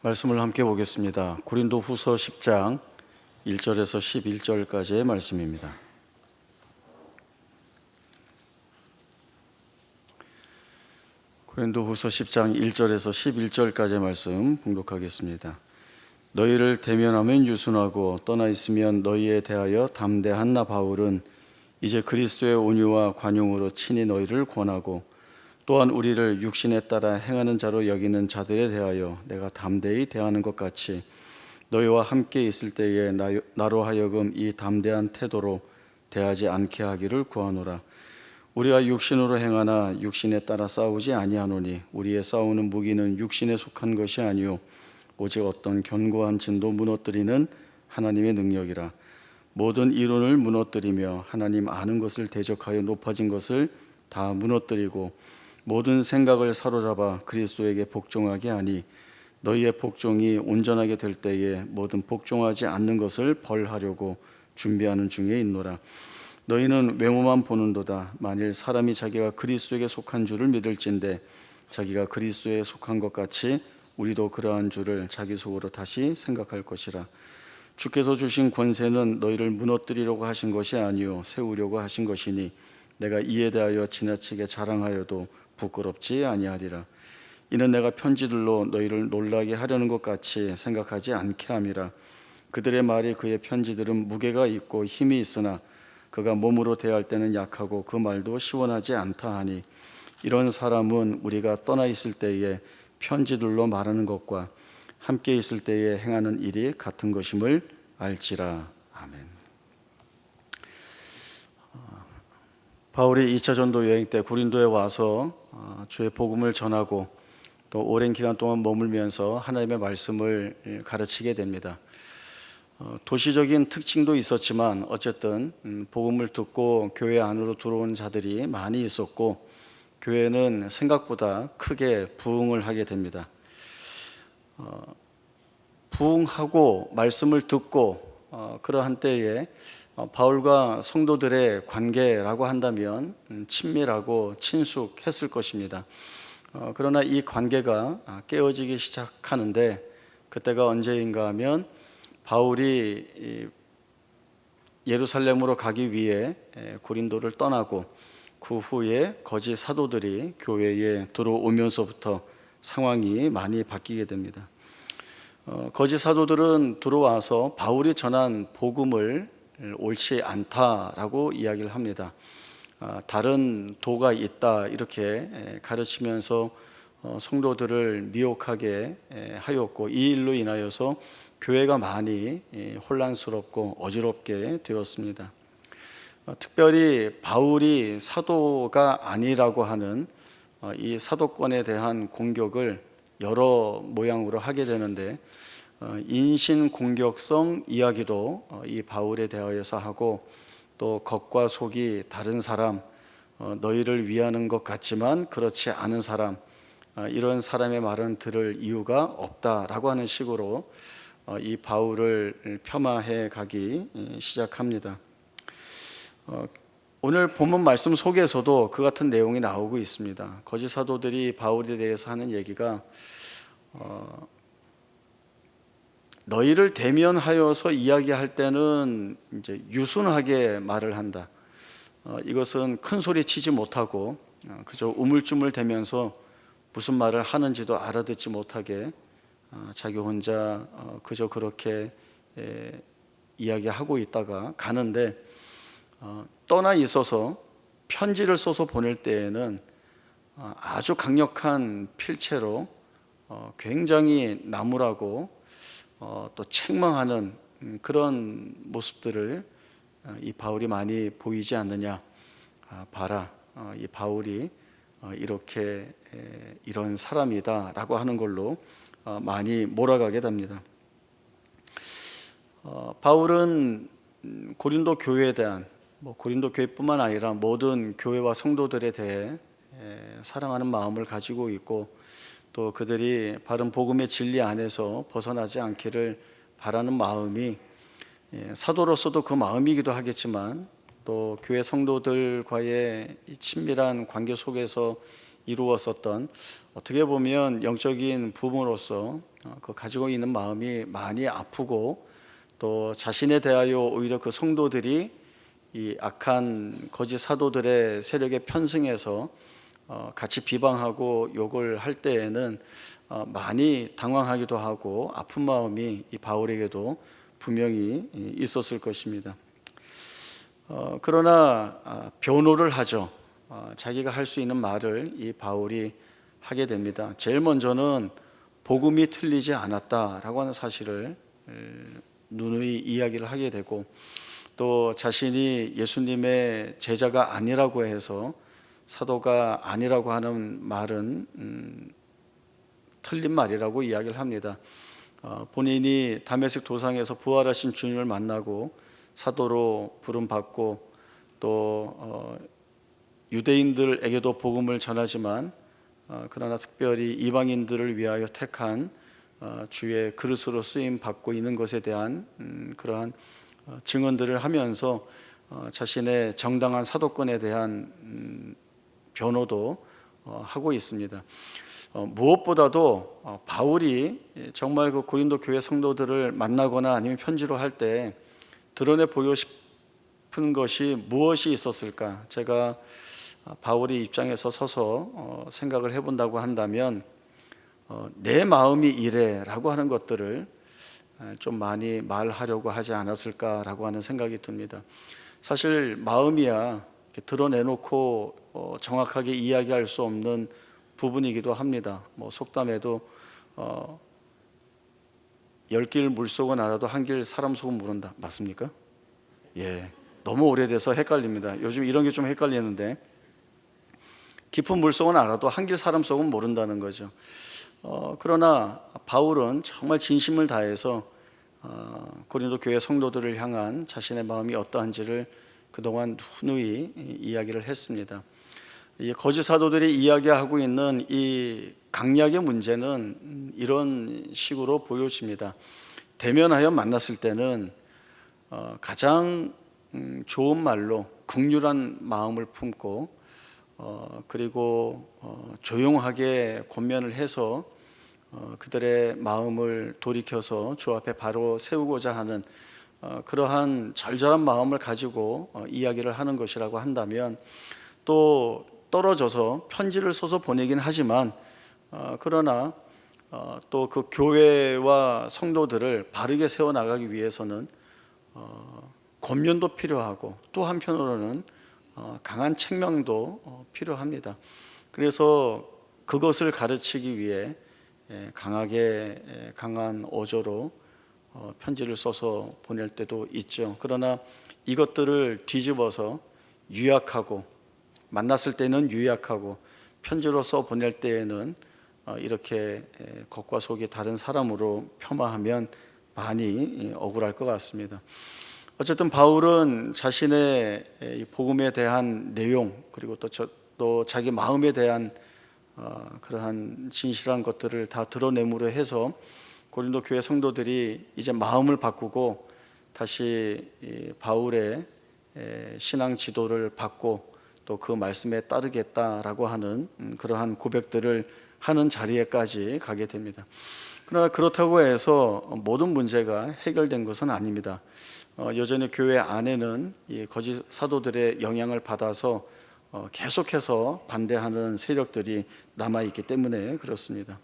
말씀을 함께 보겠습니다. 고린도 후서 10장 1절에서 11절까지의 말씀입니다. 고린도 후서 10장 1절에서 11절까지의 말씀 봉독하겠습니다. 너희를 대면하면 유순하고 떠나 있으면 너희에 대하여 담대한 나 바울은 이제 그리스도의 온유와 관용으로 친히 너희를 권하고 또한 우리를 육신에 따라 행하는 자로 여기는 자들에 대하여 내가 담대히 대하는 것 같이 너희와 함께 있을 때에 나로 하여금 이 담대한 태도로 대하지 않게 하기를 구하노라. 우리가 육신으로 행하나 육신에 따라 싸우지 아니하노니 우리의 싸우는 무기는 육신에 속한 것이 아니요 오직 어떤 견고한 진도 무너뜨리는 하나님의 능력이라. 모든 이론을 무너뜨리며 하나님 아는 것을 대적하여 높아진 것을 다 무너뜨리고 모든 생각을 사로잡아 그리스도에게 복종하게 하니 너희의 복종이 온전하게 될 때에 모든 복종하지 않는 것을 벌하려고 준비하는 중에 있노라. 너희는 외모만 보는도다. 만일 사람이 자기가 그리스도에게 속한 줄을 믿을진대 자기가 그리스도에 속한 것 같이 우리도 그러한 줄을 자기 속으로 다시 생각할 것이라. 주께서 주신 권세는 너희를 무너뜨리려고 하신 것이 아니요 세우려고 하신 것이니 내가 이에 대하여 지나치게 자랑하여도 부끄럽지 아니하리라. 이는 내가 편지들로 너희를 놀라게 하려는 것 같이 생각하지 않게 함이라. 그들의 말이 그의 편지들은 무게가 있고 힘이 있으나 그가 몸으로 대할 때는 약하고 그 말도 시원하지 않다 하니 이런 사람은 우리가 떠나 있을 때에 편지들로 말하는 것과 함께 있을 때에 행하는 일이 같은 것임을 알지라. 아멘. 바울이 2차 전도 여행 때 고린도에 와서 주의 복음을 전하고 또 오랜 기간 동안 머물면서 하나님의 말씀을 가르치게 됩니다. 도시적인 특징도 있었지만 어쨌든 복음을 듣고 교회 안으로 들어온 자들이 많이 있었고 교회는 생각보다 크게 부흥을 하게 됩니다. 부흥하고 말씀을 듣고 그러한 때에 바울과 성도들의 관계라고 한다면 친밀하고 친숙했을 것입니다. 그러나 이 관계가 깨어지기 시작하는데 그때가 언제인가 하면 바울이 예루살렘으로 가기 위해 고린도를 떠나고 그 후에 거짓 사도들이 교회에 들어오면서부터 상황이 많이 바뀌게 됩니다. 거짓 사도들은 들어와서 바울이 전한 복음을 옳지 않다라고 이야기를 합니다. 다른 도가 있다 이렇게 가르치면서 성도들을 미혹하게 하였고 이 일로 인하여서 교회가 많이 혼란스럽고 어지럽게 되었습니다. 특별히 바울이 사도가 아니라고 하는 이 사도권에 대한 공격을 여러 모양으로 하게 되는데 인신공격성 이야기도 이 바울에 대하여서 하고 또 겉과 속이 다른 사람, 너희를 위하는 것 같지만 그렇지 않은 사람, 이런 사람의 말은 들을 이유가 없다라고 하는 식으로 이 바울을 폄하해 가기 시작합니다. 오늘 본문 말씀 속에서도 그 같은 내용이 나오고 있습니다. 거짓 사도들이 바울에 대해서 하는 얘기가 너희를 대면하여서 이야기할 때는 이제 유순하게 말을 한다. 이것은 큰 소리 치지 못하고 그저 우물쭈물대면서 무슨 말을 하는지도 알아듣지 못하게 자기 혼자 그저 그렇게 이야기하고 있다가 가는데 떠나 있어서 편지를 써서 보낼 때에는 아주 강력한 필체로 굉장히 나무라고 또 책망하는 그런 모습들을 이 바울이 많이 보이지 않느냐. 봐라, 이 바울이 이렇게 이런 사람이다라고 하는 걸로 많이 몰아가게 됩니다. 바울은 고린도 교회에 대한 고린도 교회뿐만 아니라 모든 교회와 성도들에 대해 사랑하는 마음을 가지고 있고 또 그들이 바른 복음의 진리 안에서 벗어나지 않기를 바라는 마음이 사도로서도 그 마음이기도 하겠지만 또 교회 성도들과의 친밀한 관계 속에서 이루었었던, 어떻게 보면 영적인 부모로서 그 가지고 있는 마음이 많이 아프고, 또 자신에 대하여 오히려 그 성도들이 이 악한 거짓 사도들의 세력에 편승해서 같이 비방하고 욕을 할 때에는 많이 당황하기도 하고 아픈 마음이 이 바울에게도 분명히 있었을 것입니다. 그러나 변호를 하죠. 자기가 할 수 있는 말을 이 바울이 하게 됩니다. 제일 먼저는 복음이 틀리지 않았다라고 하는 사실을 누누이 이야기를 하게 되고, 또 자신이 예수님의 제자가 아니라고 해서 사도가 아니라고 하는 말은 틀린 말이라고 이야기를 합니다. 본인이 다메섹 도상에서 부활하신 주님을 만나고 사도로 부름받고, 또 유대인들에게도 복음을 전하지만 그러나 특별히 이방인들을 위하여 택한 주의 그릇으로 쓰임 받고 있는 것에 대한 그러한 증언들을 하면서 자신의 정당한 사도권에 대한 변호도 하고 있습니다. 무엇보다도 바울이 정말 그 고린도 교회 성도들을 만나거나 아니면 편지로 할 때 드러내 보이고 싶은 것이 무엇이 있었을까? 제가 바울의 입장에서 서서 생각을 해본다고 한다면 내 마음이 이래라고 하는 것들을 좀 많이 말하려고 하지 않았을까라고 하는 생각이 듭니다. 사실 마음이야 드러내놓고 정확하게 이야기할 수 없는 부분이기도 합니다. 속담에도 10길 물속은 알아도 한 길 사람 속은 모른다. 맞습니까? 예, 너무 오래돼서 헷갈립니다. 요즘 이런 게 좀 헷갈리는데, 깊은 물속은 알아도 한 길 사람 속은 모른다는 거죠. 그러나 바울은 정말 진심을 다해서 고린도 교회 성도들을 향한 자신의 마음이 어떠한지를 그동안 누누이 이야기를 했습니다. 이 거짓 사도들이 이야기하고 있는 이 강약의 문제는 이런 식으로 보여집니다. 대면하여 만났을 때는 가장 좋은 말로 긍휼한 마음을 품고, 그리고 조용하게 권면을 해서 그들의 마음을 돌이켜서 주 앞에 바로 세우고자 하는 그러한 절절한 마음을 가지고 이야기를 하는 것이라고 한다면, 또 떨어져서 편지를 써서 보내긴 하지만 그러나 또 그 교회와 성도들을 바르게 세워나가기 위해서는 권면도 필요하고, 또 한편으로는 강한 책명도 필요합니다. 그래서 그것을 가르치기 위해 강한 어조로 편지를 써서 보낼 때도 있죠. 그러나 이것들을 뒤집어서 유약하고, 만났을 때는 유약하고, 편지로 써 보낼 때에는 이렇게 겉과 속이 다른 사람으로 폄하하면 많이 억울할 것 같습니다. 어쨌든 바울은 자신의 복음에 대한 내용, 그리고 또 자기 마음에 대한 그러한 진실한 것들을 다 드러내므로 해서 고린도 교회 성도들이 이제 마음을 바꾸고 다시 바울의 신앙 지도를 받고 또 그 말씀에 따르겠다라고 하는 그러한 고백들을 하는 자리에까지 가게 됩니다. 그러나 그렇다고 해서 모든 문제가 해결된 것은 아닙니다. 여전히 교회 안에는 이 거짓 사도들의 영향을 받아서 계속해서 반대하는 세력들이 남아있기 때문에 그렇습니다.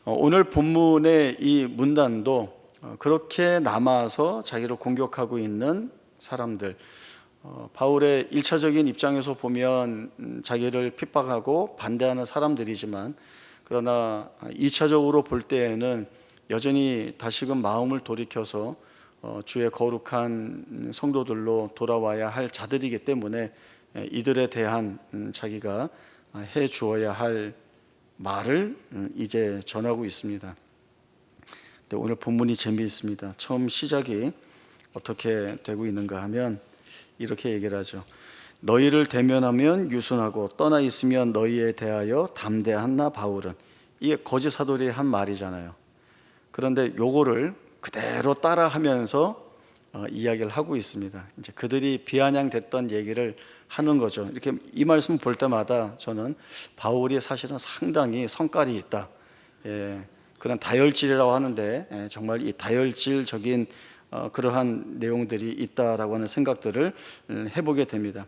오늘 본문의 이 문단도 그렇게 남아서 자기를 공격하고 있는 사람들, 바울의 1차적인 입장에서 보면 자기를 핍박하고 반대하는 사람들이지만, 그러나 2차적으로 볼 때에는 여전히 다시금 마음을 돌이켜서 주의 거룩한 성도들로 돌아와야 할 자들이기 때문에 이들에 대한 자기가 해 주어야 할 말을 이제 전하고 있습니다. 오늘 본문이 재미있습니다. 처음 시작이 어떻게 되고 있는가 하면 이렇게 얘기를 하죠. 너희를 대면하면 유순하고 떠나 있으면 너희에 대하여 담대한 나 바울은. 이게 거짓 사도들이 한 말이잖아요. 그런데 요거를 그대로 따라하면서 이야기를 하고 있습니다. 이제 그들이 비아냥됐던 얘기를 하는 거죠. 이렇게 이 말씀 볼 때마다 저는 바울이 사실은 상당히 성깔이 있다. 그런 다혈질이라고 하는데 정말 이 다혈질적인 그러한 내용들이 있다라고 하는 생각들을 해보게 됩니다.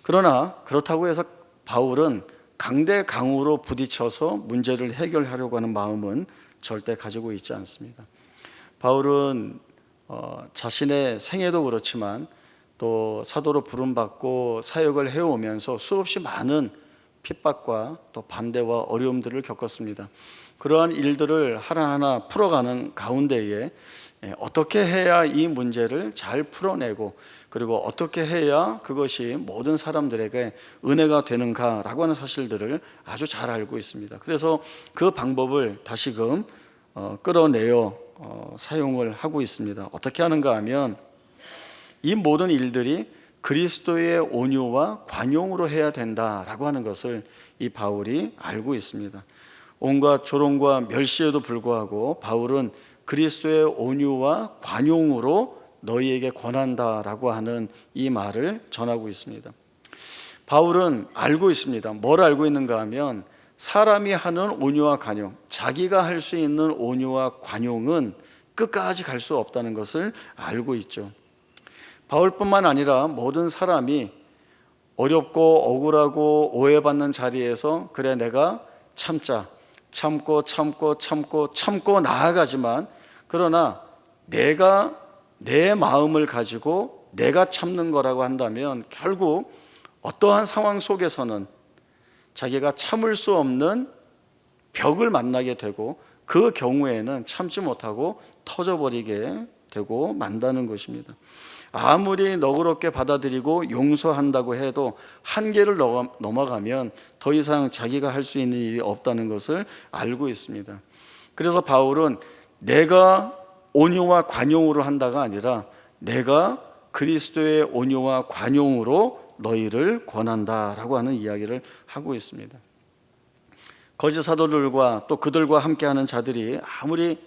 그러나 그렇다고 해서 바울은 강대강으로 부딪혀서 문제를 해결하려고 하는 마음은 절대 가지고 있지 않습니다. 바울은 자신의 생애도 그렇지만 또 사도로 부름받고 사역을 해오면서 수없이 많은 핍박과 또 반대와 어려움들을 겪었습니다. 그러한 일들을 하나하나 풀어가는 가운데에 어떻게 해야 이 문제를 잘 풀어내고 그리고 어떻게 해야 그것이 모든 사람들에게 은혜가 되는가라고 하는 사실들을 아주 잘 알고 있습니다. 그래서 그 방법을 다시금 끌어내어 사용을 하고 있습니다. 어떻게 하는가 하면 이 모든 일들이 그리스도의 온유와 관용으로 해야 된다라고 하는 것을 이 바울이 알고 있습니다. 온갖 조롱과 멸시에도 불구하고 바울은 그리스도의 온유와 관용으로 너희에게 권한다라고 하는 이 말을 전하고 있습니다. 바울은 알고 있습니다. 뭘 알고 있는가 하면 사람이 하는 온유와 관용, 자기가 할 수 있는 온유와 관용은 끝까지 갈 수 없다는 것을 알고 있죠. 바울뿐만 아니라 모든 사람이 어렵고 억울하고 오해받는 자리에서 그래 내가 참고 나아가지만 그러나 내가 내 마음을 가지고 내가 참는 거라고 한다면 결국 어떠한 상황 속에서는 자기가 참을 수 없는 벽을 만나게 되고 그 경우에는 참지 못하고 터져버리게 되고 만다는 것입니다. 아무리 너그럽게 받아들이고 용서한다고 해도 한계를 넘어가면 더 이상 자기가 할 수 있는 일이 없다는 것을 알고 있습니다. 그래서 바울은 내가 온유와 관용으로 한다가 아니라 내가 그리스도의 온유와 관용으로 너희를 권한다라고 하는 이야기를 하고 있습니다. 거짓 사도들과 또 그들과 함께하는 자들이 아무리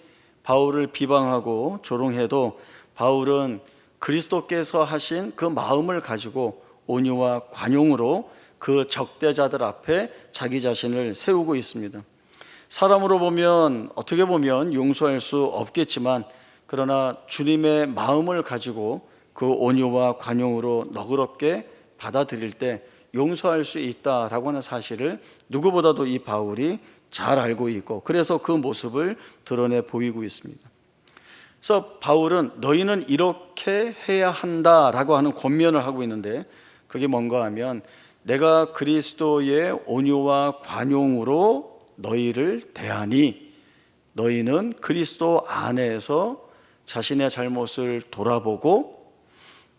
바울을 비방하고 조롱해도 바울은 그리스도께서 하신 그 마음을 가지고 온유와 관용으로 그 적대자들 앞에 자기 자신을 세우고 있습니다. 사람으로 보면 어떻게 보면 용서할 수 없겠지만 그러나 주님의 마음을 가지고 그 온유와 관용으로 너그럽게 받아들일 때 용서할 수 있다라고 하는 사실을 누구보다도 이 바울이 잘 알고 있고 그래서 그 모습을 드러내 보이고 있습니다. 그래서 바울은 너희는 이렇게 해야 한다라고 하는 권면을 하고 있는데 그게 뭔가 하면 내가 그리스도의 온유와 관용으로 너희를 대하니 너희는 그리스도 안에서 자신의 잘못을 돌아보고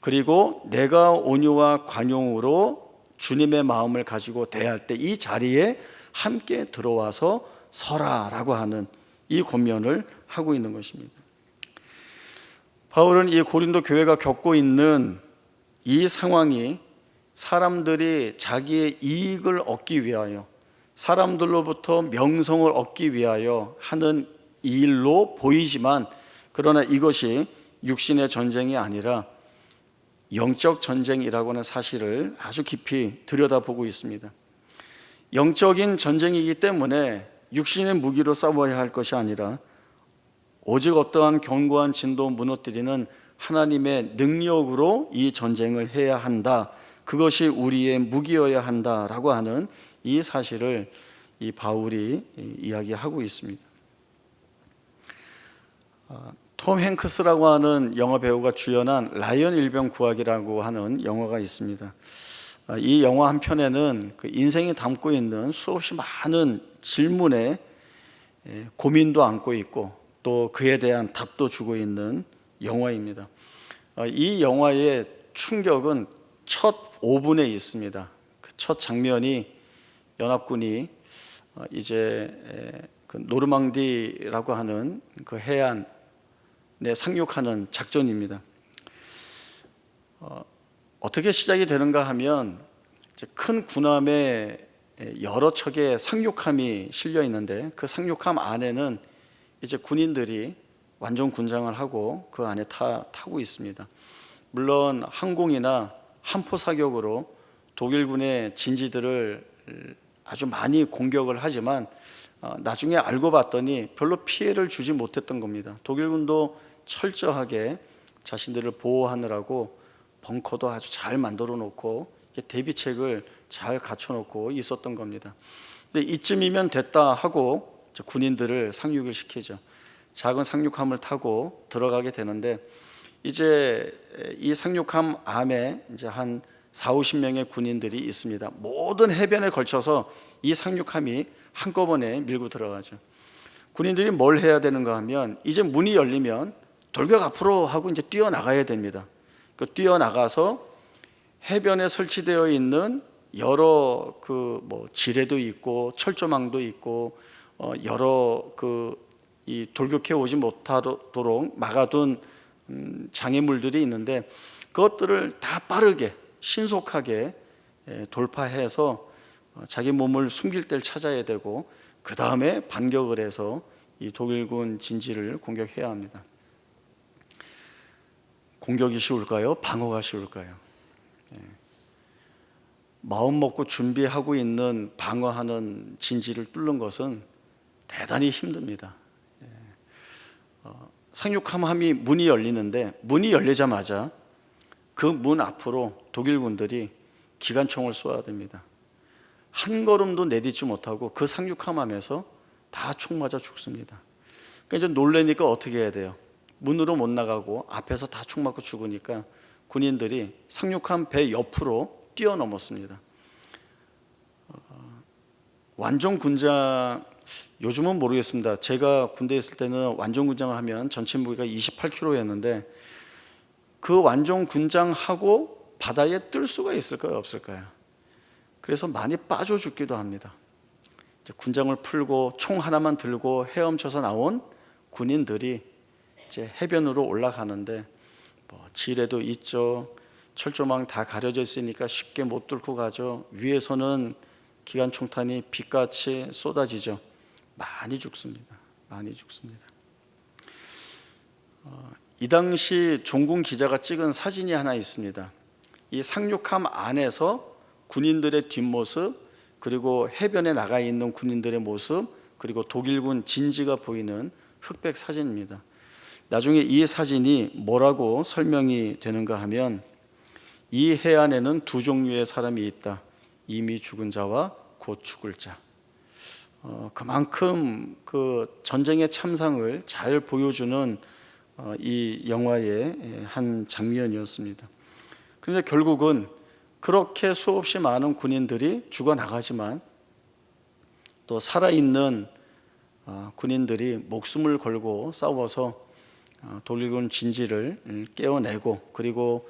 그리고 내가 온유와 관용으로 주님의 마음을 가지고 대할 때 이 자리에 함께 들어와서 서라라고 하는 이 권면을 하고 있는 것입니다. 바울은 이 고린도 교회가 겪고 있는 이 상황이 사람들이 자기의 이익을 얻기 위하여 사람들로부터 명성을 얻기 위하여 하는 일로 보이지만 그러나 이것이 육신의 전쟁이 아니라 영적 전쟁이라고 하는 사실을 아주 깊이 들여다보고 있습니다. 영적인 전쟁이기 때문에 육신의 무기로 싸워야 할 것이 아니라 오직 어떠한 견고한 진도 무너뜨리는 하나님의 능력으로 이 전쟁을 해야 한다. 그것이 우리의 무기여야 한다라고 하는 이 사실을 이 바울이 이야기하고 있습니다. 톰 행크스라고 하는 영화 배우가 주연한 라이언 일병 구하기라고 하는 영화가 있습니다. 이 영화 한 편에는 그 인생이 담고 있는 수없이 많은 질문에 고민도 안고 있고 또 그에 대한 답도 주고 있는 영화입니다. 이 영화의 충격은 첫 5분에 있습니다. 그 첫 장면이 연합군이 이제 그 노르망디라고 하는 그 해안에 상륙하는 작전입니다. 어떻게 시작이 되는가 하면 큰 군함에 여러 척의 상륙함이 실려 있는데 그 상륙함 안에는 이제 군인들이 완전 군장을 하고 그 안에 타고 있습니다. 물론 항공이나 함포 사격으로 그 상륙함을 독일군의 진지들을 아주 많이 공격을 하지만 나중에 알고 봤더니 별로 피해를 주지 못했던 겁니다. 독일군도 철저하게 자신들을 보호하느라고 벙커도 아주 잘 만들어 놓고 대비책을 잘 갖춰 놓고 있었던 겁니다. 근데 이쯤이면 됐다 하고 군인들을 상륙을 시키죠. 작은 상륙함을 타고 들어가게 되는데 이제 이 상륙함 안에 이제 한 40-50명의 군인들이 있습니다. 모든 해변에 걸쳐서 이 상륙함이 한꺼번에 밀고 들어가죠. 군인들이 뭘 해야 되는가 하면 이제 문이 열리면 돌격 앞으로 하고 이제 뛰어나가야 됩니다. 그 뛰어나가서 해변에 설치되어 있는 여러 지뢰도 있고 철조망도 있고 여러 이 돌격해 오지 못하도록 막아둔 장애물들이 있는데 그것들을 다 빠르게 신속하게 돌파해서 자기 몸을 숨길 때를 찾아야 되고 그 다음에 반격을 해서 이 독일군 진지를 공격해야 합니다. 공격이 쉬울까요? 방어가 쉬울까요? 마음 먹고 준비하고 있는 방어하는 진지를 뚫는 것은 대단히 힘듭니다. 상륙함이 문이 열리는데 문이 열리자마자 그 문 앞으로 독일군들이 기관총을 쏘아야 됩니다. 한 걸음도 내딛지 못하고 그 상륙함 안에서 다 총 맞아 죽습니다. 그러니까 이제 놀래니까 어떻게 해야 돼요? 문으로 못 나가고 앞에서 다 총 맞고 죽으니까 군인들이 상륙함 배 옆으로 뛰어넘었습니다. 완종군장, 요즘은 모르겠습니다. 제가 군대에 있을 때는 완종군장을 하면 전체 무게가 28kg였는데 그 완종군장하고 바다에 뜰 수가 있을까요? 없을까요? 그래서 많이 빠져 죽기도 합니다. 이제 군장을 풀고 총 하나만 들고 헤엄쳐서 나온 군인들이 이제 해변으로 올라가는데 지뢰도 있죠. 철조망 다 가려져 있으니까 쉽게 못 뚫고 가죠. 위에서는 기관총탄이 빛같이 쏟아지죠. 많이 죽습니다. 많이 죽습니다. 이 당시 종군 기자가 찍은 사진이 하나 있습니다. 이 상륙함 안에서 군인들의 뒷모습, 그리고 해변에 나가 있는 군인들의 모습, 그리고 독일군 진지가 보이는 흑백 사진입니다. 나중에 이 사진이 뭐라고 설명이 되는가 하면 이 해안에는 두 종류의 사람이 있다. 이미 죽은 자와 곧 죽을 자. 그만큼 그 전쟁의 참상을 잘 보여주는 이 영화의 한 장면이었습니다. 그런데 결국은 그렇게 수없이 많은 군인들이 죽어나가지만 또 살아있는 군인들이 목숨을 걸고 싸워서 독일군 진지를 깨어내고 그리고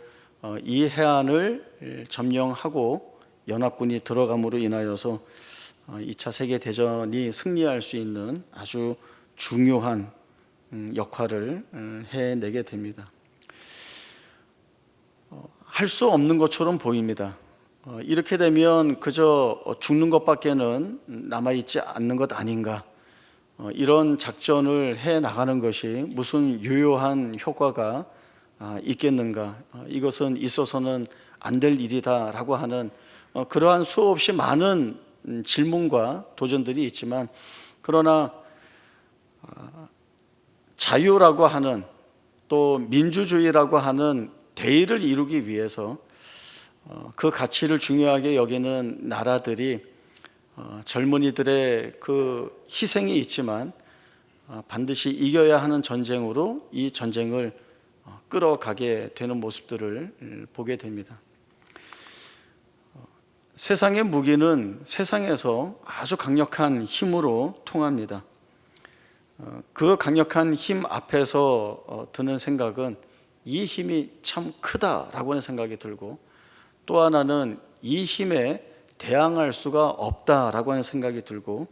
이 해안을 점령하고 연합군이 들어감으로 인하여서 2차 세계대전이 승리할 수 있는 아주 중요한 역할을 해내게 됩니다. 할 수 없는 것처럼 보입니다. 이렇게 되면 그저 죽는 것밖에는 남아있지 않는 것 아닌가, 이런 작전을 해나가는 것이 무슨 유효한 효과가 있겠는가, 이것은 있어서는 안 될 일이다라고 하는 그러한 수없이 많은 질문과 도전들이 있지만, 그러나 자유라고 하는 또 민주주의라고 하는 대의를 이루기 위해서 그 가치를 중요하게 여기는 나라들이 젊은이들의 그 희생이 있지만 반드시 이겨야 하는 전쟁으로 이 전쟁을 끌어가게 되는 모습들을 보게 됩니다. 세상의 무기는 세상에서 아주 강력한 힘으로 통합니다. 그 강력한 힘 앞에서 드는 생각은 이 힘이 참 크다라고 하는 생각이 들고, 또 하나는 이 힘에 대항할 수가 없다라고 하는 생각이 들고,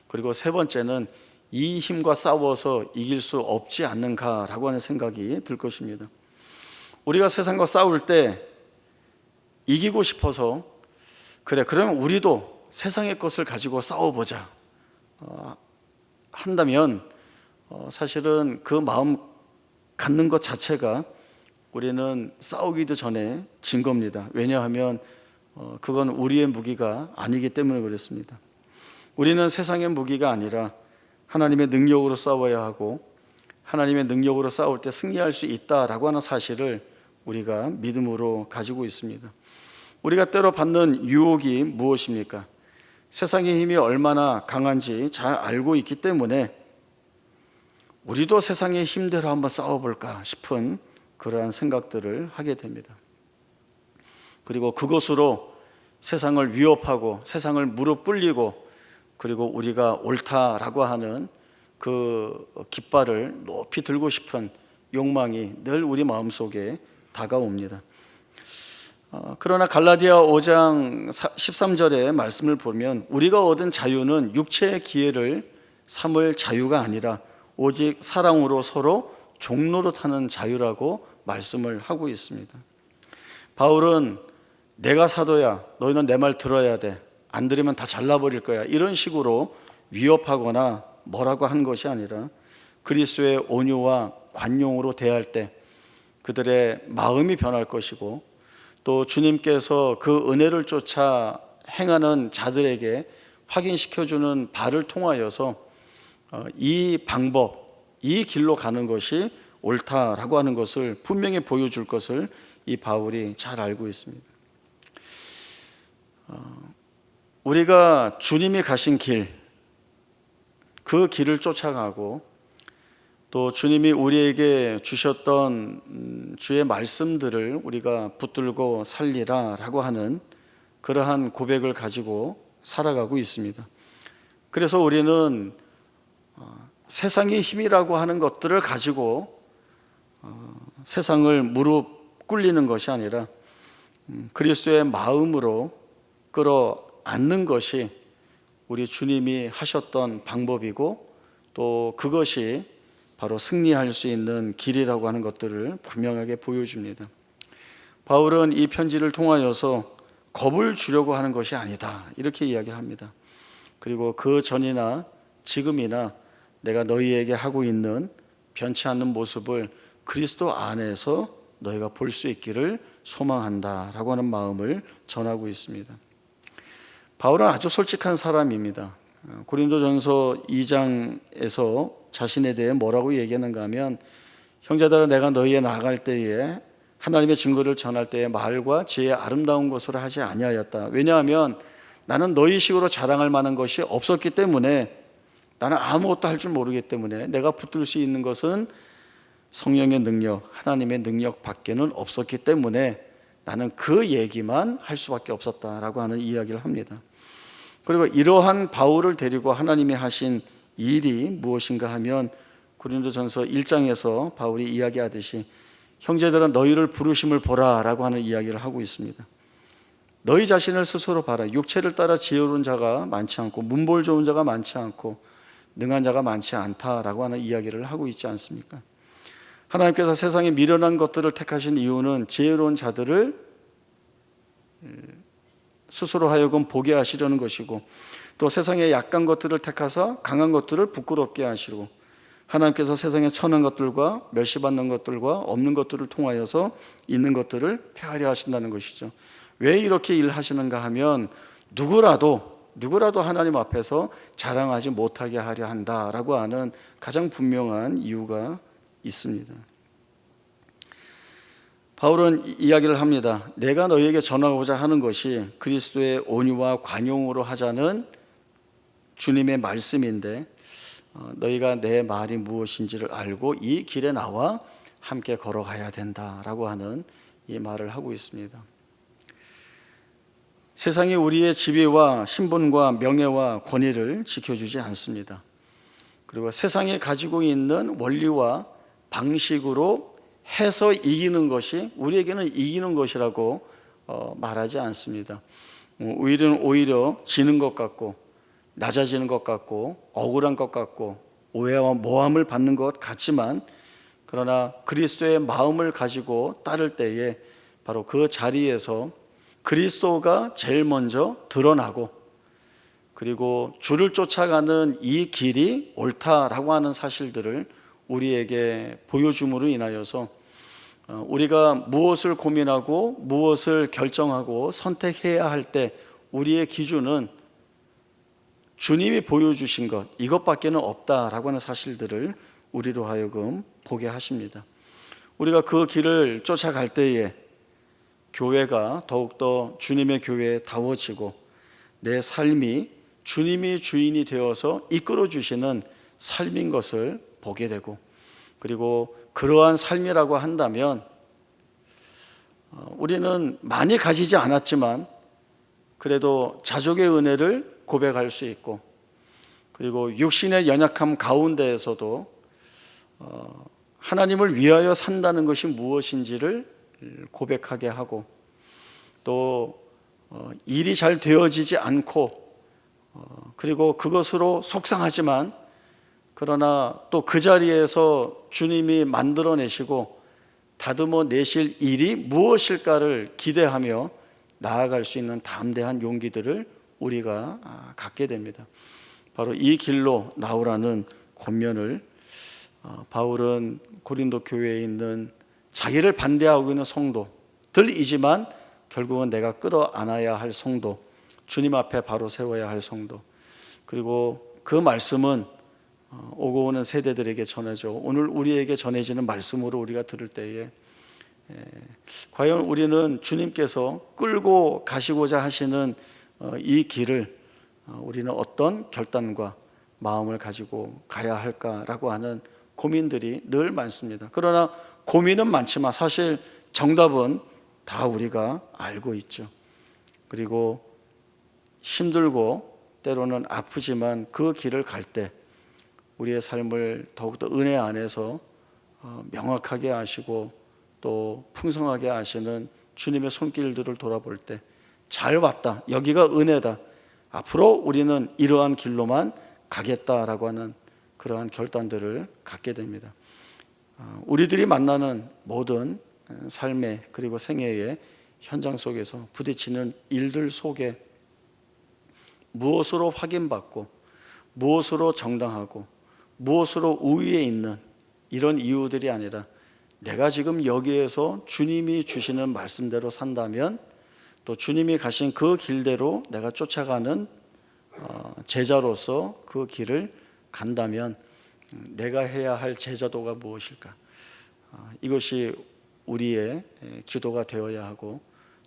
그리고 세 번째는 이 힘과 싸워서 이길 수 없지 않는가라고 하는 생각이 들 것입니다. 우리가 세상과 싸울 때 이기고 싶어서 그러면 우리도 세상의 것을 가지고 싸워보자 한다면 사실은 그 마음 갖는 것 자체가 우리는 싸우기도 전에 진 겁니다. 왜냐하면 그건 우리의 무기가 아니기 때문에 그렇습니다. 우리는 세상의 무기가 아니라 하나님의 능력으로 싸워야 하고 하나님의 능력으로 싸울 때 승리할 수 있다라고 하는 사실을 우리가 믿음으로 가지고 있습니다. 우리가 때로 받는 유혹이 무엇입니까? 세상의 힘이 얼마나 강한지 잘 알고 있기 때문에 우리도 세상의 힘대로 한번 싸워볼까 싶은 그러한 생각들을 하게 됩니다. 그리고 그것으로 세상을 위협하고 세상을 무릎 꿇리고 그리고 우리가 옳다라고 하는 그 깃발을 높이 들고 싶은 욕망이 늘 우리 마음속에 다가옵니다. 그러나 갈라디아 5장 13절의 말씀을 보면 우리가 얻은 자유는 육체의 기회를 삼을 자유가 아니라 오직 사랑으로 서로 종로로 타는 자유라고 말씀을 하고 있습니다. 바울은 내가 사도야, 너희는 내 말 들어야 돼, 안 들으면 다 잘라버릴 거야, 이런 식으로 위협하거나 뭐라고 한 것이 아니라 그리스도의 온유와 관용으로 대할 때 그들의 마음이 변할 것이고 또 주님께서 그 은혜를 쫓아 행하는 자들에게 확인시켜주는 바를 통하여서 이 방법, 이 길로 가는 것이 옳다라고 하는 것을 분명히 보여줄 것을 이 바울이 잘 알고 있습니다. 우리가 주님이 가신 길, 그 길을 쫓아가고 또 주님이 우리에게 주셨던 주의 말씀들을 우리가 붙들고 살리라라고 하는 그러한 고백을 가지고 살아가고 있습니다. 그래서 우리는 세상의 힘이라고 하는 것들을 가지고 세상을 무릎 꿇리는 것이 아니라 그리스도의 마음으로 끌어안는 것이 우리 주님이 하셨던 방법이고 또 그것이 바로 승리할 수 있는 길이라고 하는 것들을 분명하게 보여줍니다. 바울은 이 편지를 통하여서 겁을 주려고 하는 것이 아니다, 이렇게 이야기합니다. 그리고 그 전이나 지금이나 내가 너희에게 하고 있는 변치 않는 모습을 그리스도 안에서 너희가 볼 수 있기를 소망한다라고 하는 마음을 전하고 있습니다. 바울은 아주 솔직한 사람입니다. 고린도전서 2장에서 자신에 대해 뭐라고 얘기하는가 하면 형제들아, 내가 너희에 나아갈 때에 하나님의 증거를 전할 때에 말과 지혜의 아름다운 것으로 하지 아니하였다. 왜냐하면 나는 너희식으로 자랑할 만한 것이 없었기 때문에, 나는 아무것도 할 줄 모르기 때문에 내가 붙들 수 있는 것은 성령의 능력, 하나님의 능력 밖에는 없었기 때문에 나는 그 얘기만 할 수밖에 없었다라고 하는 이야기를 합니다. 그리고 이러한 바울을 데리고 하나님이 하신 일이 무엇인가 하면 고린도전서 1장에서 바울이 이야기하듯이 형제들은 너희를 부르심을 보라라고 하는 이야기를 하고 있습니다. 너희 자신을 스스로 봐라. 육체를 따라 지혜로운 자가 많지 않고 문볼 좋은 자가 많지 않고 능한 자가 많지 않다라고 하는 이야기를 하고 있지 않습니까? 하나님께서 세상에 미련한 것들을 택하신 이유는 지혜로운 자들을 스스로 하여금 보게 하시려는 것이고, 또 세상의 약한 것들을 택하사 강한 것들을 부끄럽게 하시고, 하나님께서 세상에 천한 것들과 멸시받는 것들과 없는 것들을 통하여서 있는 것들을 폐하려 하신다는 것이죠. 왜 이렇게 일하시는가 하면 누구라도 하나님 앞에서 자랑하지 못하게 하려 한다라고 하는 가장 분명한 이유가 있습니다. 바울은 이야기를 합니다. 내가 너희에게 전하고자 하는 것이 그리스도의 온유와 관용으로 하자는 주님의 말씀인데, 너희가 내 말이 무엇인지를 알고 이 길에 나와 함께 걸어가야 된다라고 하는 이 말을 하고 있습니다. 세상이 우리의 지위와 신분과 명예와 권위를 지켜주지 않습니다. 그리고 세상이 가지고 있는 원리와 방식으로 해서 이기는 것이 우리에게는 이기는 것이라고 말하지 않습니다. 오히려 지는 것 같고 낮아지는 것 같고 억울한 것 같고 오해와 모함을 받는 것 같지만, 그러나 그리스도의 마음을 가지고 따를 때에 바로 그 자리에서 그리스도가 제일 먼저 드러나고, 그리고 주를 쫓아가는 이 길이 옳다라고 하는 사실들을 우리에게 보여줌으로 인하여서 우리가 무엇을 고민하고 무엇을 결정하고 선택해야 할 때 우리의 기준은 주님이 보여주신 것 이것밖에는 없다라고 하는 사실들을 우리로 하여금 보게 하십니다. 우리가 그 길을 쫓아갈 때에 교회가 더욱더 주님의 교회다워지고 내 삶이 주님이 주인이 되어서 이끌어 주시는 삶인 것을 보게 되고, 그리고 그러한 삶이라고 한다면 우리는 많이 가지지 않았지만 그래도 자족의 은혜를 고백할 수 있고, 그리고 육신의 연약함 가운데에서도 하나님을 위하여 산다는 것이 무엇인지를 고백하게 하고, 또 일이 잘 되어지지 않고 그리고 그것으로 속상하지만 그러나 또 그 자리에서 주님이 만들어내시고 다듬어 내실 일이 무엇일까를 기대하며 나아갈 수 있는 담대한 용기들을 우리가 갖게 됩니다. 바로 이 길로 나오라는 권면을 바울은 고린도 교회에 있는 자기를 반대하고 있는 성도들이지만 결국은 내가 끌어안아야 할 성도, 주님 앞에 바로 세워야 할 성도, 그리고 그 말씀은 오고 오는 세대들에게 전해져 오늘 우리에게 전해지는 말씀으로 우리가 들을 때에 과연 우리는 주님께서 끌고 가시고자 하시는 이 길을 우리는 어떤 결단과 마음을 가지고 가야 할까라고 하는 고민들이 늘 많습니다. 그러나 고민은 많지만 사실 정답은 다 우리가 알고 있죠. 그리고 힘들고 때로는 아프지만 그 길을 갈 때 우리의 삶을 더욱더 은혜 안에서 명확하게 아시고 또 풍성하게 아시는 주님의 손길들을 돌아볼 때 잘 왔다, 여기가 은혜다, 앞으로 우리는 이러한 길로만 가겠다라고 하는 그러한 결단들을 갖게 됩니다. 우리들이 만나는 모든 삶의 그리고 생애의 현장 속에서 부딪히는 일들 속에 무엇으로 확인받고 무엇으로 정당하고 무엇으로 우위에 있는 이런 이유들이 아니라 내가 지금 여기에서 주님이 주시는 말씀대로 산다면, 또 주님이 가신 그 길대로 내가 쫓아가는 제자로서 그 길을 간다면 내가 해야 할 제자도가 무엇일까? 이것이 우리의 기도가 되어야 하고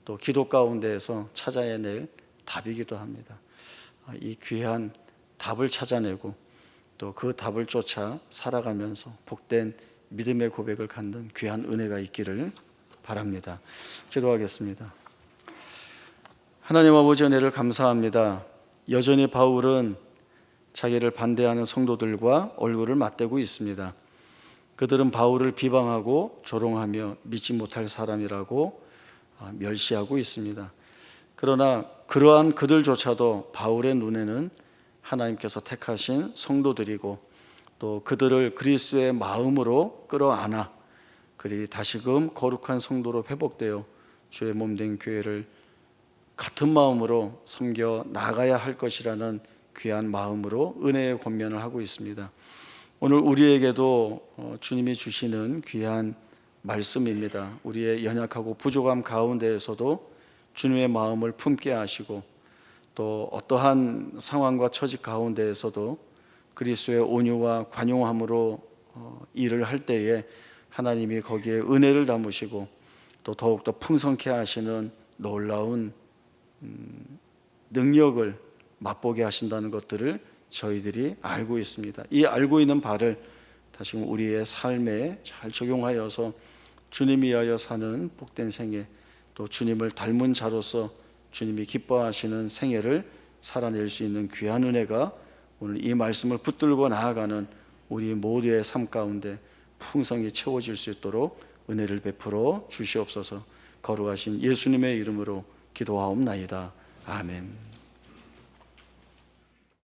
또 기도 가운데에서 찾아야 낼 답이기도 합니다. 이 귀한 답을 찾아내고 또 그 답을 쫓아 살아가면서 복된 믿음의 고백을 갖는 귀한 은혜가 있기를 바랍니다. 기도하겠습니다. 하나님 아버지, 은혜를 감사합니다. 여전히 바울은 자기를 반대하는 성도들과 얼굴을 맞대고 있습니다. 그들은 바울을 비방하고 조롱하며 믿지 못할 사람이라고 멸시하고 있습니다. 그러나 그러한 그들조차도 바울의 눈에는 하나님께서 택하신 성도들이고 또 그들을 그리스도의 마음으로 끌어안아 그들이 다시금 거룩한 성도로 회복되어 주의 몸된 교회를 같은 마음으로 섬겨 나가야 할 것이라는 귀한 마음으로 은혜의 권면을 하고 있습니다. 오늘 우리에게도 주님이 주시는 귀한 말씀입니다. 우리의 연약하고 부족함 가운데에서도 주님의 마음을 품게 하시고 또 어떠한 상황과 처지 가운데에서도 그리스도의 온유와 관용함으로 일을 할 때에 하나님이 거기에 은혜를 담으시고 또 더욱더 풍성케 하시는 놀라운 능력을 맛보게 하신다는 것들을 저희들이 알고 있습니다. 이 알고 있는 바를 다시금 우리의 삶에 잘 적용하여서 주님 위하여 사는 복된 생애, 또 주님을 닮은 자로서 주님이 기뻐하시는 생애를 살아낼 수 있는 귀한 은혜가 오늘 이 말씀을 붙들고 나아가는 우리 모두의 삶 가운데 풍성히 채워질 수 있도록 은혜를 베풀어 주시옵소서. 거룩하신 예수님의 이름으로 기도하옵나이다. 아멘.